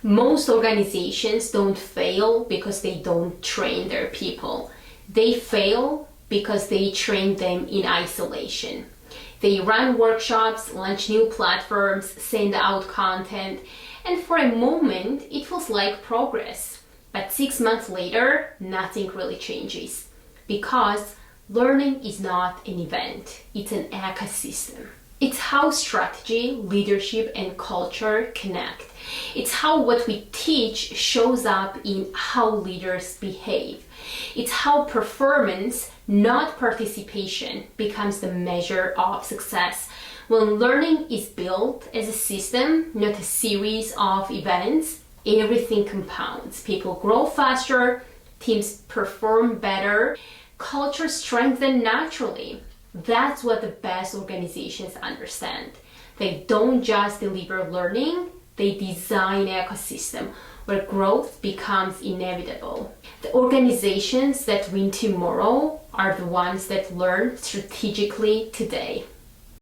Most organizations don't fail because they don't train their people. They fail because they train them in isolation. They run workshops, launch new platforms, send out content, and for a moment it feels like progress. But 6 months later, nothing really changes because learning is not an event, it's an ecosystem. It's how strategy, leadership, and culture connect. It's how what we teach shows up in how leaders behave. It's how performance, not participation, becomes the measure of success. When learning is built as a system, not a series of events, everything compounds. People grow faster, teams perform better, culture strengthens naturally. That's what the best organizations understand. They don't just deliver learning, they design an ecosystem where growth becomes inevitable. The organizations that win tomorrow are the ones that learn strategically today.